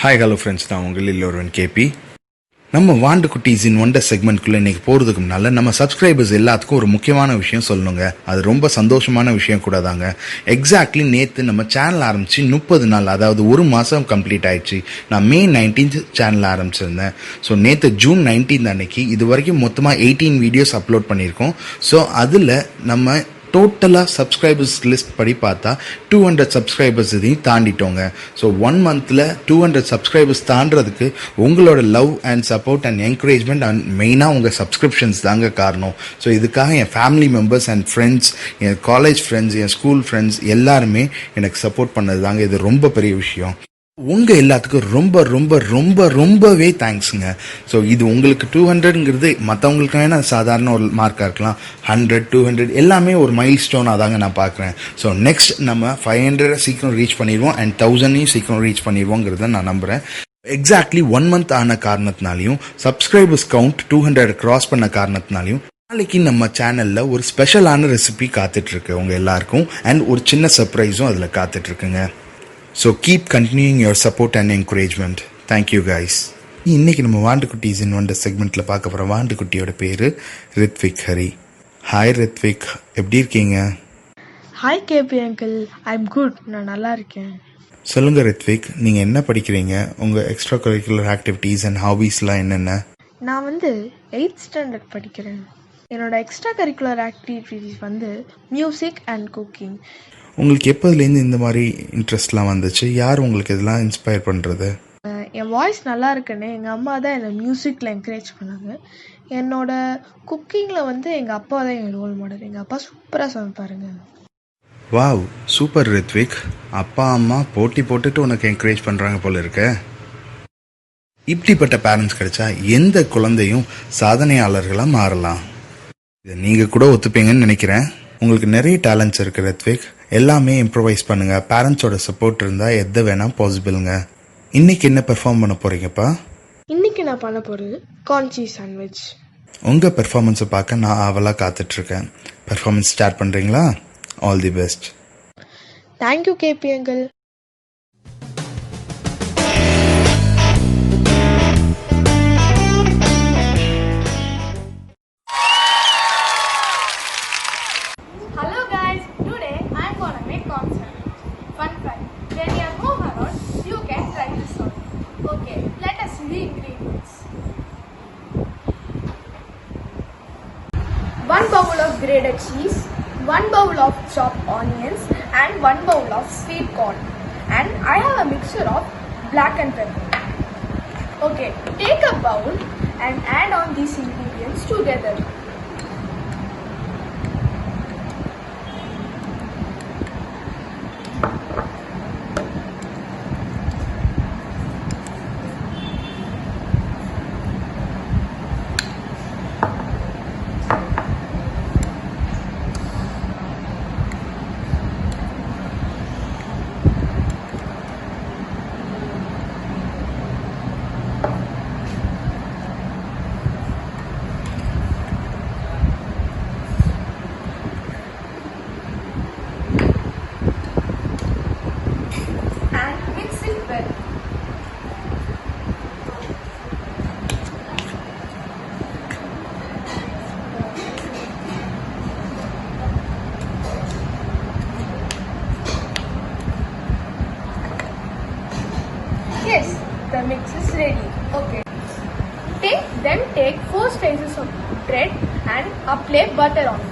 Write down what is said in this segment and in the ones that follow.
Hi hello friends, நான் உங்கள் எல்லோருவன் KP. நம்ம வாண்டு குட்டீஸ் இன் ஒண்டர் செக்மெண்ட்குள்ளே இன்றைக்கி போகிறதுக்கு முன்னால் நம்ம சப்ஸ்கிரைபர்ஸ் எல்லாத்துக்கும் ஒரு முக்கியமான விஷயம் சொல்லணுங்க. அது ரொம்ப சந்தோஷமான விஷயம் கூட தாங்க. எக்ஸாக்ட்லி நேற்று நம்ம சேனல் ஆரம்பித்து 30 நாள், அதாவது ஒரு மாதம் கம்ப்ளீட் ஆயிடுச்சு. நான் May 19 சேனல் ஆரம்பிச்சிருந்தேன். ஸோ நேற்று June 19 அன்னைக்கு இது வரைக்கும் மொத்தமாக 18 வீடியோஸ் அப்லோட் பண்ணியிருக்கோம். ஸோ அதில் நம்ம டோட்டலாக சப்ஸ்கிரைபர்ஸ் லிஸ்ட் படி பார்த்தா 200 சப்ஸ்கிரைபர்ஸ் இதையும் தாண்டிட்டோங்க. ஸோ 1 மந்தில் 200 சப்ஸ்கிரைபர்ஸ் தாண்டதுக்கு உங்களோட love and support and encouragement and மெயினாக உங்கள் சப்ஸ்கிரிப்ஷன்ஸ் தாங்க காரணம். ஸோ இதுக்காக என் ஃபேமிலி மெம்பர்ஸ் அண்ட் ஃப்ரெண்ட்ஸ், என் காலேஜ் ஃப்ரெண்ட்ஸ், என் ஸ்கூல் ஃப்ரெண்ட்ஸ் எல்லாருமே எனக்கு சப்போர்ட் பண்ணது தாங்க. இது ரொம்ப பெரிய விஷயம். உங்கள் எல்லாத்துக்கும் ரொம்ப ரொம்ப ரொம்ப ரொம்பவே தேங்க்ஸுங்க. ஸோ இது உங்களுக்கு 200ங்கிறது மற்றவங்களுக்கு வேணால் சாதாரண ஒரு மார்க்காக இருக்கலாம். 100, 200 எல்லாமே ஒரு மைல் ஸ்டோனாக தாங்க நான் பார்க்குறேன். ஸோ நெக்ஸ்ட் நம்ம 500 சீக்கிரம் ரீச் பண்ணிடுவோம் அண்ட் 1000ஐயும் சீக்கிரம் ரீச் பண்ணிடுவோங்கிறத நான் நம்புகிறேன். எக்ஸாக்ட்லி 1 மந்த் ஆன காரணத்தினாலையும் சப்ஸ்கிரைபர்ஸ் கவுண்ட் 200 கிராஸ் பண்ண காரணத்தினாலையும் நாளைக்கு நம்ம சேனலில் ஒரு ஸ்பெஷலான ரெசிபி காத்துட்ருக்கு உங்கள் எல்லாருக்கும். அண்ட் ஒரு சின்ன சர்ப்ரைஸும் அதில் காத்துட்ருக்குங்க. So keep continuing your support and encouragement. Thank you guys. இன்றைக்கி நம்ம வாண்டுக்குட்டீஸ் இன் ஒண்டர் செக்மெண்ட்டில் பார்க்க போகிற வாண்டுக்குட்டியோட பேர் ரித்விக் ஹரி. ஹாய் ரித்விக், எப்படி இருக்கீங்க? Hi KP uncle, I'm good, நான் நல்லா இருக்கேன். சொல்லுங்கள் ரித்விக், நீங்கள் என்ன படிக்கிறீங்க? உங்கள் எக்ஸ்ட்ரா கரிக்குலர் ஆக்டிவிட்டீஸ் அண்ட் ஹாபீஸ்லாம் என்னென்ன? நான் 8th ஸ்டாண்டர்ட் படிக்கிறேன். என்னோட extra curricular activities music and cooking. உங்களுக்கு எப்போதுலேருந்து இந்த மாதிரி இன்ட்ரெஸ்ட்லாம் வந்துச்சு? யார் உங்களுக்கு இதெல்லாம் இன்ஸ்பயர் பண்ணுறது? என் வாய்ஸ் நல்லா இருக்குன்னு எங்கள் அம்மா தான் என்னை மியூசிக்கில் என்கரேஜ் பண்ணாங்க. என்னோட குக்கிங்கில் எங்கள் அப்பா தான் என் ரோல் மாடல். எங்கள் அப்பா சூப்பராக சமைப்பாருங்க. Wow, super Rithvik. அப்பா அம்மா போட்டி போட்டுட்டு உனக்கு என்கரேஜ் பண்ணுறாங்க போல இருக்க. இப்படிப்பட்ட பேரண்ட்ஸ் கிடைச்சா எந்த குழந்தையும் சாதனையாளர்களாக மாறலாம். இதை நீங்கள் கூட ஒத்துப்பீங்கன்னு நினைக்கிறேன். உங்களுக்கு நிறைய டேலண்ட்ஸ் இருக்குது ரித்விக். எல்லாமே இம்ப்ரவைஸ் பண்ணுங்கள். பேரண்ட்ஸோட சப்போர்ட் இருந்தால் எதை வேணால் பாசிபிளுங்க. இன்றைக்கி என்ன பெர்ஃபார்ம் பண்ண போகிறீங்கப்பா? இன்றைக்கி நான் பண்ண போகிறது கார்ன் சீஸ் சாண்ட்விச். உங்கள் பெர்ஃபார்மன்ஸை பார்க்க நான் ஆவலாக காத்துட்ருக்கேன். பெர்ஃபார்மன்ஸ் ஸ்டார்ட் பண்ணுறீங்களா? All the best. Thank you KP uncle. One bowl of grated cheese, 1 bowl of chopped onions and 1 bowl of sweet corn, and I have a mixture of black and pepper. Okay, take a bowl and add on these ingredients together. Yes, the mix is ready. Okay. Take 4 slices of bread and apply butter on it.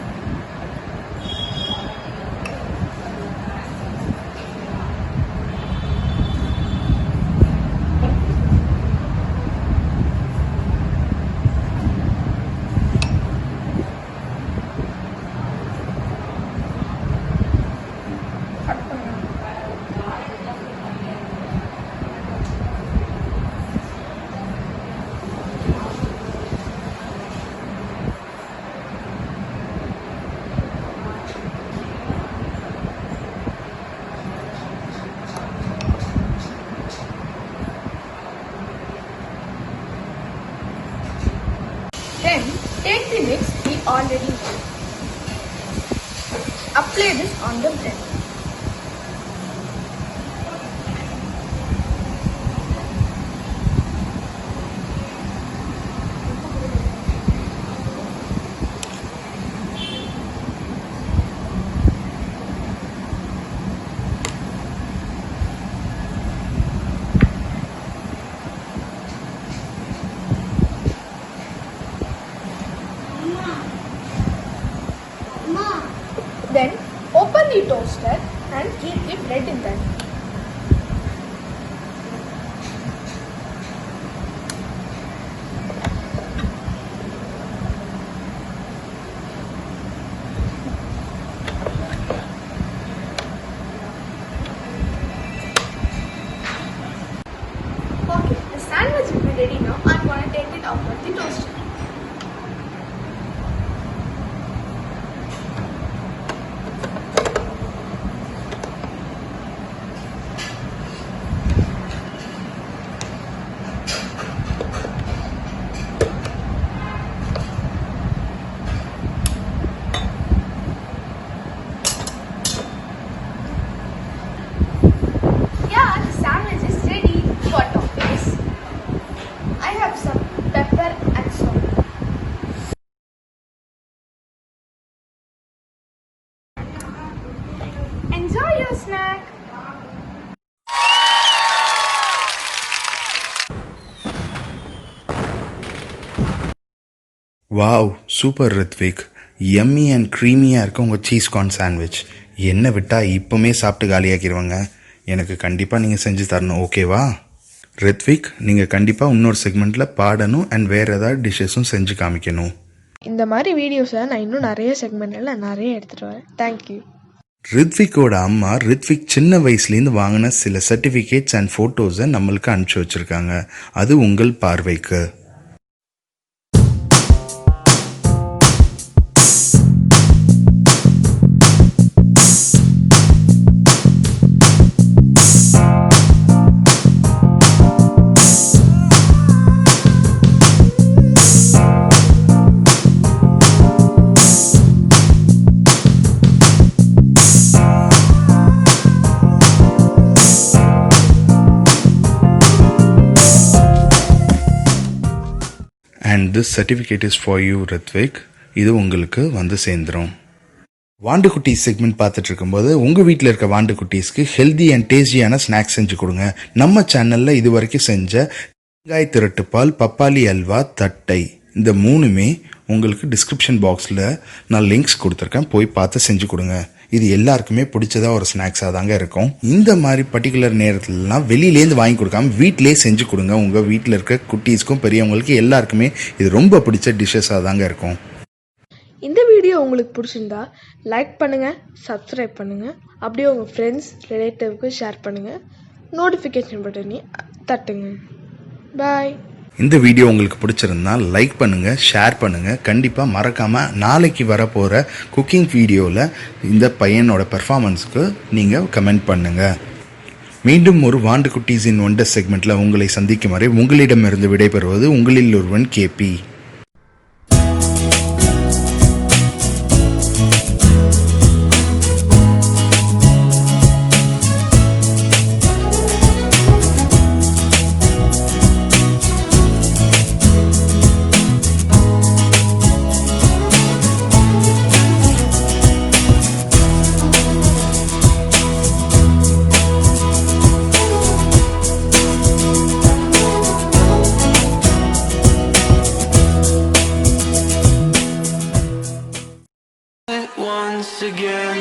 Then take the mix we already made. Apply this on the bread. lead in that. Okay, the sandwich will be ready now. I'm going to take it out of the toaster. Yeah, the sandwich is ready for toppings. I have some pepper and salt. Enjoy your snack. Wow super Rithvik, yummy and க்ரீமியாக இருக்க உங்கள் cheese corn sandwich. என்ன விட்டால் இப்போமே சாப்பிட்டு காலியாக்கிடுவாங்க. எனக்கு கண்டிப்பாக நீங்கள் செஞ்சு தரணும், ஓகேவா? ரித்விக், நீங்கள் கண்டிப்பாக இன்னொரு செக்மெண்ட்டில் பாடணும் அண்ட் வேறு ஏதாவது டிஷ்ஷஸும் செஞ்சு காமிக்கணும். இந்த மாதிரி வீடியோஸை நான் இன்னும் நிறைய செக்மெண்ட்டில் நிறைய எடுத்துகிட்டு வரேன். தேங்க்யூ. ரித்விக்கோட அம்மா ரித்விக் சின்ன வயசுலேருந்து வாங்கின சில சர்டிஃபிகேட்ஸ் அண்ட் ஃபோட்டோஸை நம்மளுக்கு அனுப்பிச்சி வச்சுருக்காங்க. அது உங்கள் பார்வைக்கு. And this certificate is for you Rithvik. இது உங்களுக்கு வந்து சேர்ந்துடும். வாண்டுக்குட்டீஸ் செக்மெண்ட் பார்த்துட்டு இருக்கும்போது உங்கள் வீட்டில் இருக்க வாண்டுக்குட்டீஸ்க்கு ஹெல்தி அண்ட் டேஸ்டியான ஸ்நாக்ஸ் செஞ்சு கொடுங்க. நம்ம சேனலில் இது வரைக்கும் செஞ்ச தேங்காய் திரட்டுப்பால், பப்பாளி அல்வா, தட்டை, இந்த மூணுமே உங்களுக்கு டிஸ்கிரிப்ஷன் பாக்ஸில் நான் லிங்க்ஸ் கொடுத்துருக்கேன். போய் பார்த்து செஞ்சு கொடுங்க. இது எல்லாருக்குமே பிடிச்சதா ஒரு ஸ்நாக்ஸாக தாங்க இருக்கும். இந்த மாதிரி பர்டிகுலர் நேரத்துலலாம் வெளியிலேருந்து வாங்கி கொடுக்காம வீட்டிலே செஞ்சு கொடுங்க. உங்கள் வீட்டில் இருக்க குட்டீஸ்க்கும் பெரியவங்களுக்கு எல்லாருக்குமே இது ரொம்ப பிடிச்ச டிஷ்ஷஸாக தாங்க இருக்கும். இந்த வீடியோ உங்களுக்கு பிடிச்சிருந்தா லைக் பண்ணுங்கள், சப்ஸ்கிரைப் பண்ணுங்கள், அப்படியே உங்கள் ஃப்ரெண்ட்ஸ் ரிலேட்டிவ்க்கு ஷேர் பண்ணுங்கள், நோட்டிஃபிகேஷன் பட்டனை தட்டுங்க. பாய். இந்த வீடியோ உங்களுக்கு பிடிச்சிருந்தா லைக் பண்ணுங்கள், ஷேர் பண்ணுங்கள். கண்டிப்பாக மறக்காமல் நாளைக்கு வரப்போகிற குக்கிங் வீடியோவில் இந்த பையனோட பெர்ஃபார்மன்ஸுக்கு நீங்கள் கமெண்ட் பண்ணுங்கள். மீண்டும் ஒரு வாண்டுக்குட்டீஸ் இன் ஒண்டர் செக்மெண்ட்டில் உங்களை சந்திக்கும் வரை உங்களிடமிருந்து விடைபெறுவது உங்களில் ஒருவன் கேபி. once again.